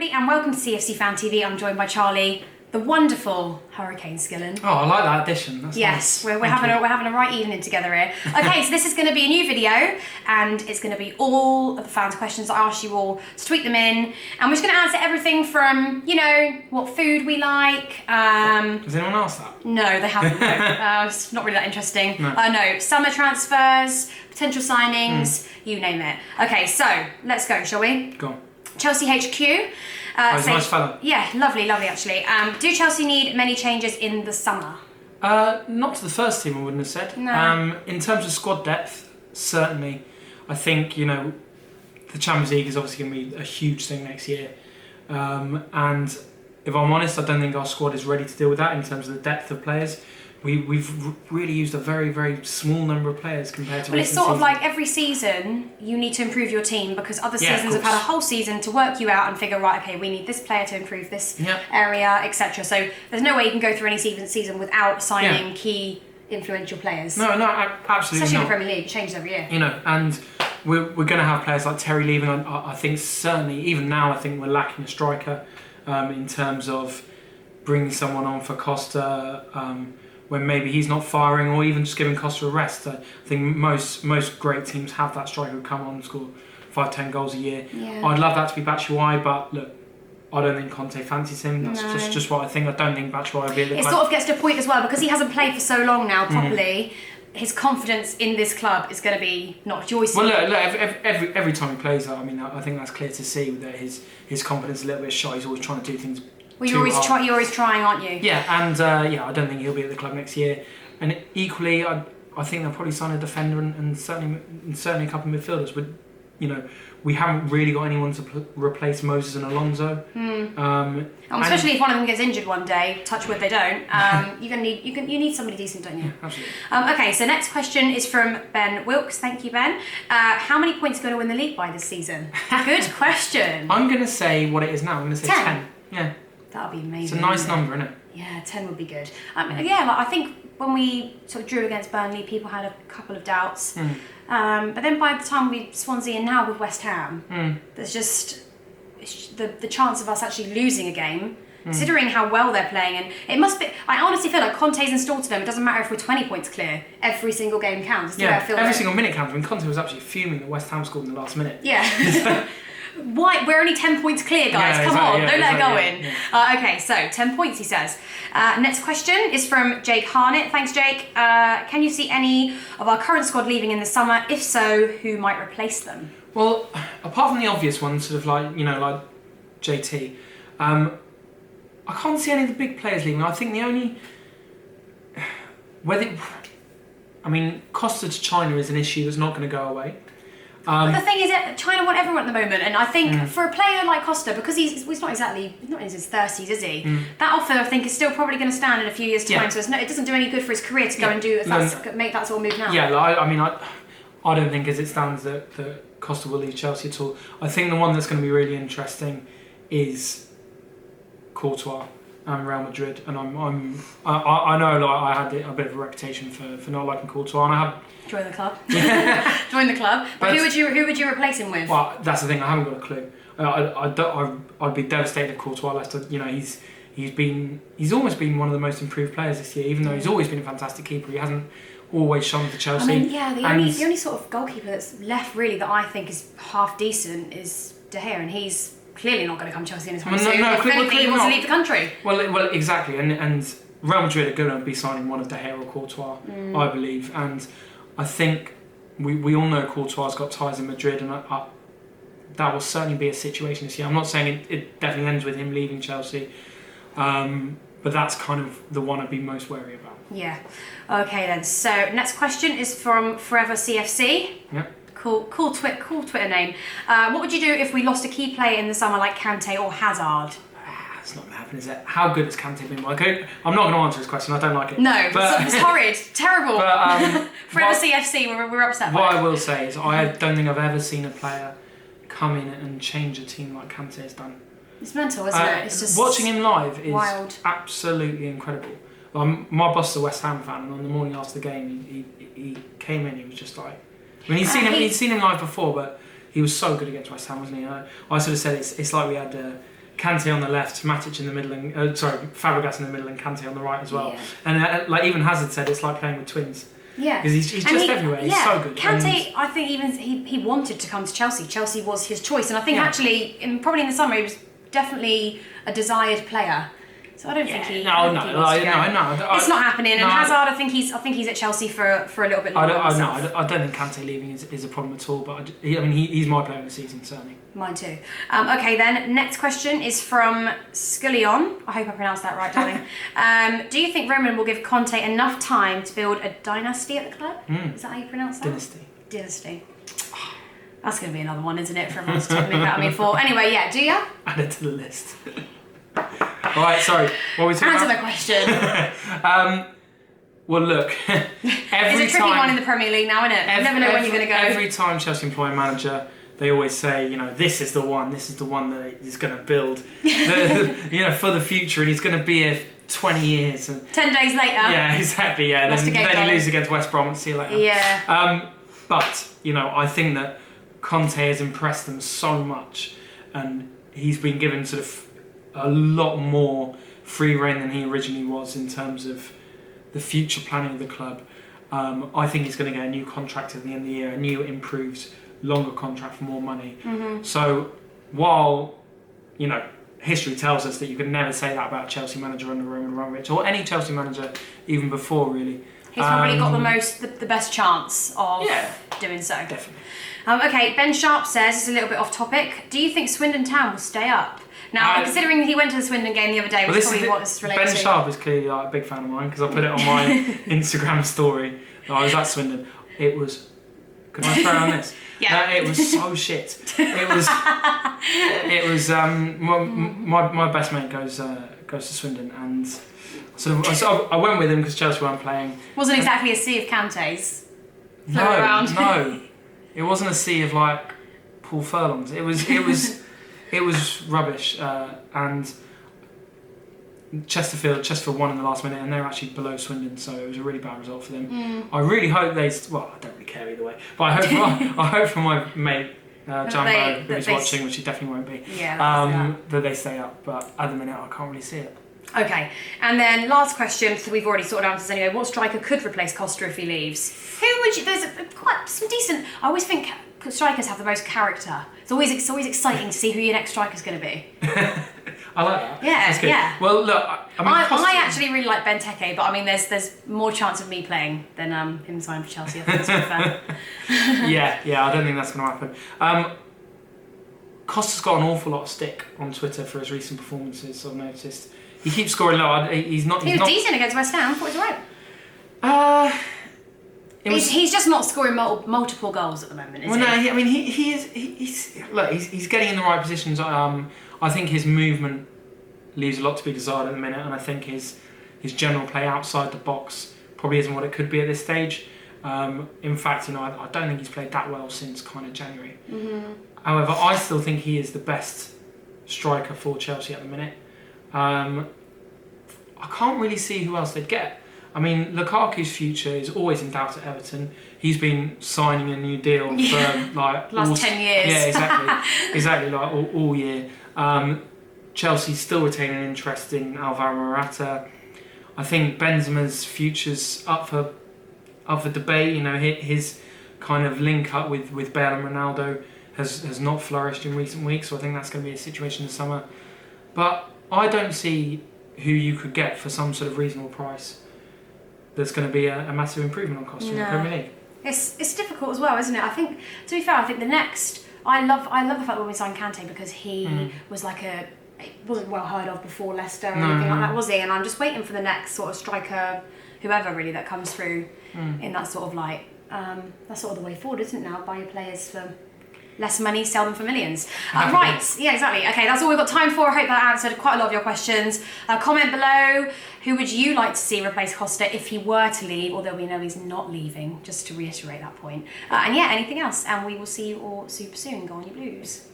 everybody, and welcome to CFC Fan TV. I'm joined by Charlie, the wonderful Hurricane Skillen. Oh, I like that addition. That's yes, nice. we're having a right evening together here. Okay, so this is going to be a new video, and it's going to be all of the fans' questions. I asked you all to tweet them in, and we're just going to answer everything from, you know, what food we like. Has anyone asked that? No, they haven't. No. It's not really that interesting. No. No, summer transfers, potential signings, you name it. Okay, so let's go, shall we? Go on. Chelsea HQ. He's a nice fella. Yeah, lovely actually. Do Chelsea need many changes in the summer? Not to the first team, I wouldn't have said. No. In terms of squad depth, certainly. I think, you know, the Champions League is obviously going to be a huge thing next year. And if I'm honest, I don't think our squad is ready to deal with that in terms of the depth of players. We've really used a very, very small number of players compared to. Well, it's sort of like every season you need to improve your team because other seasons have had a whole season to work you out and figure, right, okay, we need this player to improve this area, etc. So there's no way you can go through any season without signing key influential players. No, absolutely Especially not. in the Premier League, it changes every year. You know, and we're going to have players like Terry leaving. I think certainly, even now, I think we're lacking a striker in terms of bringing someone on for Costa. When maybe he's not firing, or even just giving Costa a rest. I think most great teams have that striker who come on and score 5-10 goals a year. Yeah. I'd love that to be Batshuayi, but look, I don't think Conte fancies him. That's just what I think. I don't think Batshuayi will be at the club. It sort of gets to a point as well, because he hasn't played for so long now properly. His confidence in this club is going to be not joyous. Well, look, every time he plays, I mean, I think that's clear to see that his confidence is a little bit shy. He's always trying to do things. Well, you're always trying, aren't you? Yeah, and I don't think he'll be at the club next year. And equally, I think they'll probably sign a defender and certainly a couple of midfielders. But you know, we haven't really got anyone to replace Moses and Alonso. Especially if one of them gets injured one day. Touch wood, they don't. You need somebody decent, don't you? Yeah, absolutely. Okay, so next question is from Ben Wilkes. Thank you, Ben. How many points are going to win the league by this season? Good question. I'm going to say what it is now. I'm going to say 10. Yeah. That would be amazing. It's a nice number, isn't it? Yeah, 10 would be good. I think when we sort of drew against Burnley, people had a couple of doubts. But then by the time we Swansea and now with West Ham, there's just the chance of us actually losing a game, considering how well they're playing. And it must be, I honestly feel like Conte's installed to them. It doesn't matter if we're 20 points clear. Every single game counts. Every single minute counts. I mean, Conte was absolutely fuming that West Ham scored in the last minute. Yeah. Why? We're only 10 points clear, guys. Come on, don't let it go in. Okay, so 10 points, he says. Next question is from Jake Harnett. Thanks, Jake. Can you see any of our current squad leaving in the summer? If so, who might replace them? Well, apart from the obvious ones, sort of like, you know, like JT, I can't see any of the big players leaving. I think the only... Costa to China is an issue that's not going to go away. But the thing is that China want everyone at the moment, and I think for a player like Costa, because he's not in his 30s, is he? That offer, I think, is still probably going to stand in a few years' time. So it doesn't do any good for his career to go and make that sort of move now. Yeah, I don't think as it stands that Costa will leave Chelsea at all. I think the one that's going to be really interesting is Courtois and Real Madrid, and I know like I had a bit of a reputation for not liking Courtois, and I have. Join the club. Join the club. But who would you replace him with? Well, that's the thing. I haven't got a clue. I'd be devastated if Courtois left. You know, he's almost been one of the most improved players this year. Even though he's always been a fantastic keeper, he hasn't always shone for Chelsea. I mean, the only sort of goalkeeper that's left really that I think is half decent is De Gea, and he's clearly not going to come to Chelsea anytime soon. If anything, he wants to leave the country. Well, exactly, and Real Madrid are going to be signing one of De Gea or Courtois, I believe, and I think we all know Courtois got ties in Madrid, and that will certainly be a situation this year. I'm not saying it definitely ends with him leaving Chelsea, but that's kind of the one I'd be most wary about. Yeah. Okay then. So next question is from Forever CFC. Yeah. Cool Twitter name. What would you do if we lost a key player in the summer like Kante or Hazard? It's not going to happen, is it? How good has Kante been? Okay, I'm not going to answer this question. I don't like it. No, but it's horrid, terrible. But, Forever CFC, we're upset. What I will say is, I don't think I've ever seen a player come in and change a team like Kante has done. It's mental, isn't it? It's just watching him live is wild. Absolutely incredible. My boss is a West Ham fan, and on the morning after the game, he came in. He was just like, I mean, he'd seen him live before, but he was so good against West Ham, wasn't he? I sort of said it's like we had Kante on the left, Matic in the middle, and Fabregas in the middle, and Kante on the right as well. Yeah. And like even Hazard said, it's like playing with twins. Yeah, because he's just everywhere. He's so good. Kante, I think even he wanted to come to Chelsea. Chelsea was his choice, and I think actually, probably in the summer, he was definitely a desired player. So I don't think he. No. It's not happening. And Hazard, I think he's at Chelsea for a little bit longer. I don't think Kante leaving is a problem at all. But he's my player of the season, certainly. Mine too. Okay, then next question is from Scullion. I hope I pronounced that right, darling. Do you think Roman will give Conte enough time to build a dynasty at the club? Is that how you pronounce that? Dynasty. That's going to be another one, isn't it, for everyone to take me about me for? Anyway, yeah, do you? Add it to the list. All right, sorry. What were we talking about? Answer the question. Well, look. It's a tricky one in the Premier League now, isn't it? You never know when you're going to go. Every time Chelsea employ a manager, they always say, this is the one that he's going to build, for the future, and he's going to be here 20 years. And 10 days later. Yeah, exactly. Yeah, then he loses against West Brom. See you later. Yeah. But I think that Conte has impressed them so much, and he's been given sort of a lot more free rein than he originally was in terms of the future planning of the club. I think he's going to get a new contract at the end of the year, a new improved, longer contract for more money. Mm-hmm. So while, history tells us that you can never say that about a Chelsea manager under Roman Abramovich, or any Chelsea manager even before, really. He's probably got the best chance of doing so. Definitely. Okay, Ben Sharp says, it's a little bit off topic, do you think Swindon Town will stay up? Now, considering he went to the Swindon game the other day, which is probably what this is related to. Ben Sharp is clearly a big fan of mine, because I put it on my Instagram story. I was at Swindon. It was... Can I throw on this? Yeah. It was so shit. It was... my best mate goes to Swindon, and so I went with him because Chelsea weren't playing. Wasn't exactly a sea of Kantes. No. It wasn't a sea of Paul Furlongs. It was rubbish, and Chesterfield won in the last minute, and they're actually below Swindon, so it was a really bad result for them. I really hope I don't really care either way, but I hope for my mate Jambo, who's watching, which he definitely won't be, that they stay up. But at the minute, I can't really see it. Okay, and then last question, so we've already sorted answers anyway. What striker could replace Costa if he leaves? Who would you? There's quite some decent. I always think strikers have the most character. It's always exciting to see who your next striker's going to be. I like that. Yeah, that's good. Yeah. Well, look, I actually really like Benteke, but I mean, there's more chance of me playing than him signing for Chelsea. I think that's fair. Yeah. I don't think that's going to happen. Costa's got an awful lot of stick on Twitter for his recent performances. I've noticed he keeps scoring low. He was decent against West Ham. I thought he was alright. He's just not scoring multiple goals at the moment, is he? No, he is. He's getting in the right positions. I think his movement leaves a lot to be desired at the minute, and I think his general play outside the box probably isn't what it could be at this stage. In fact, I don't think he's played that well since kind of January. Mm-hmm. However, I still think he is the best striker for Chelsea at the minute. I can't really see who else they'd get. I mean, Lukaku's future is always in doubt at Everton. He's been signing a new deal for last 10 years. Yeah, exactly, all year. Chelsea's still retaining interest in Alvaro Morata. I think Benzema's future's up for debate. His kind of link up with Bale and Ronaldo has not flourished in recent weeks, so I think that's going to be a situation this summer. But I don't see who you could get for some sort of reasonable price that's going to be a massive improvement on Costa in the Premier League. It's difficult as well, isn't it? I think, to be fair, the next... I love the fact that when we signed Kante, because he was wasn't well heard of before Leicester or anything like that, was he? And I'm just waiting for the next sort of striker, whoever really, that comes through in that sort of light. That's sort of the way forward, isn't it now? Buy your players for less money, sell them for millions. Right, yeah, exactly. Okay, that's all we've got time for. I hope that answered quite a lot of your questions. Comment below, who would you like to see replace Costa if he were to leave, although we know he's not leaving, just to reiterate that point. And yeah, anything else. And we will see you all super soon. Go on, you Blues.